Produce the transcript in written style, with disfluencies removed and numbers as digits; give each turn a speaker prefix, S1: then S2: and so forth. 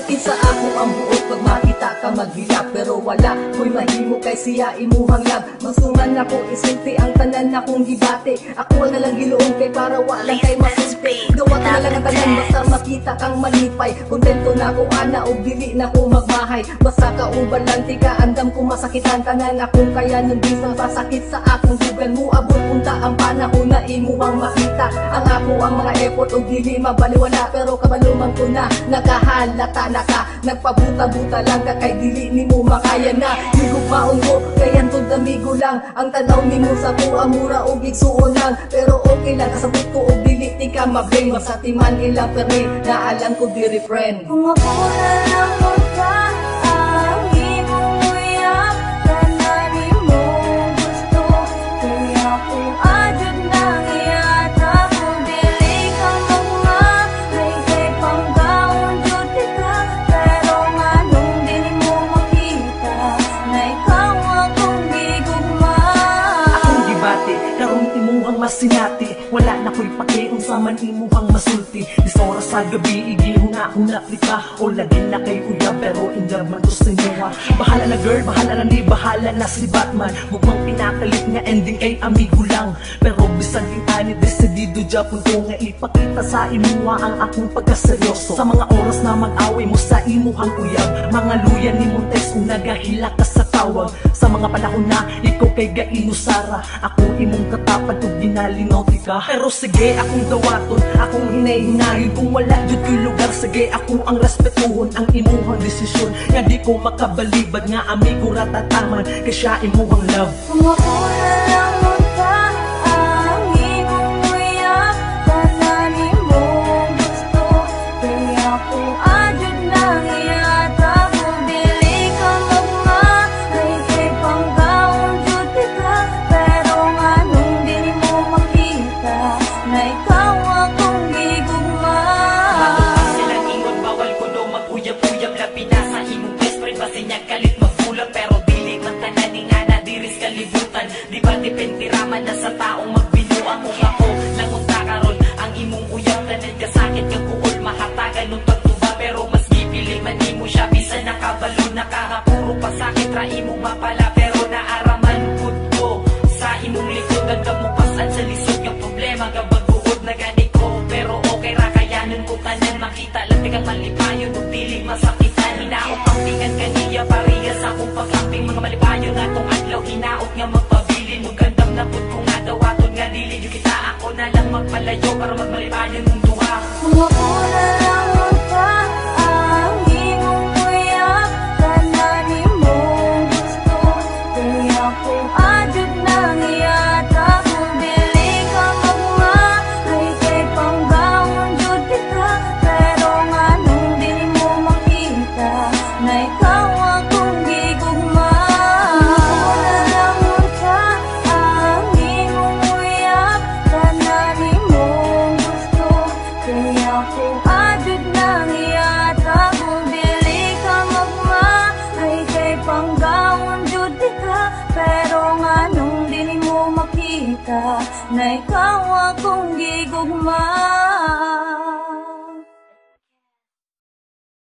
S1: Masakit sa ako ang buot pag makita ka maghilak, pero wala ko'y mahimo kay siya imuhang lab. Mangsungan ako isulti ang tanan akong gibate. Ako na lang giluong kay para wala kay masulti. Gawat na lang ang tanan basta makita kang malipay. Kontento na ako ana o dili na ko magmahay. Basta kauban lang tika andam ko masakitan tanan akong kaya nun bisang sasakit sa akong dugan mo. Abot punta ang panahon na imuhang makita ang ako ang mga effort o dili mabaliwala. Pero kabaluman ko na nakahalata na ka. Nagpabuta-buta lang ka kay dili ni mo makaya na. Higugmaon ko kay antod amigo lang. Ang tanaw ni mo sa buha mura o gigsuon lang. Pero okay lang kasabot ko o dili ti ka mabling. Masatiman ilang permi na alam ko diri friend.
S2: Kung ako na lang mo ka ang imong uyab, tananin mo gusto kaya ko adjud nang iyata. Kung dili ka magmahal kay panggaon jud ka, pero nganong dili mo makita na ikaw akong gigugma.
S3: Akong gibati karong imuhang masinati, wala na ko'y pakiung sa man imuhang masulti. Dis oras sa gabi igihuna-huna ka o lagi na kay kuya pero in love man to sa inyo. Bahala na girl, bahala na ni, bahala na si Batman. Mugmang pinakalit nga ending ay amigo lang, pero bisag yung ani desidido Japon ko nga ipakita sa imuha ang akong pagkaseryoso. Sa mga oras na mag-away mo sa imuhang uyab, mga luya ni Montes kung nagahila ka sa tawag. Sa mga panahon na ikaw kay gaino Sara, ako imong katapad ug ginalinaw tika. Pero sige akong dawaton, akong hinay-hinayon. Kung wala jud ko'y lugar, sige ako ang respetuhon ang imuhang desisyon. Nga di ko makabalibad nga amigo ratataman kay siya imuhang love.
S2: Kung ako na lang mo ka ang imong uyab, tananin mo gusto kaya ko adjud nang iyata. Kung dili ka magmahal kay panggaon jud ka, pero nganong dili mo makita na ikaw akong gigugma.
S4: Silang ingon bawal ko daw mag-uyab-uyab, labi na sa imong best friend basinyag kalit magbulag, pero dili man tanan nga na diris kalibutan. Di ba depende raman na sa taong magbinuang. Kung ako langunta karon ang imong uyab, tanan ka sakit ka kuol mahatagan nung pagtuba, pero mas gipili man imo siya bisan nakabalo nakahapuro pa sakit ra imong mapala. Pero naaraman pud ko sa imong likod ang kamupasan sa lisod nga problema gabaguod na gani ko, pero okay ra kayanon ko tanan makita lang tigang malipayon ug dili masakitan. Hinaot ang tingan kaniya pariya sa akong paglamping mga malipayon atong adlaw hinaot nga magpabilin mo gandam na pud ko nga dawaton nga dili yung kita ako na lang magpalayo para magmalipayon mong duha.
S2: Kung ako na lang mo ka ang imong uyab, tananin mo gusto kaya ko adjud nang iyata. Kung dili ka magmahal kay panggaon jud ka, pero nganong dili mo makita na ikaw akong gigugma. Kung ako na lang mo ka ang imong uyab, tananin mo gusto kaya ko adjud nang iyata. Kung dili ka magmahal kay panggaon jud ka, pero nganong dili mo makita na ikaw akong gigugma.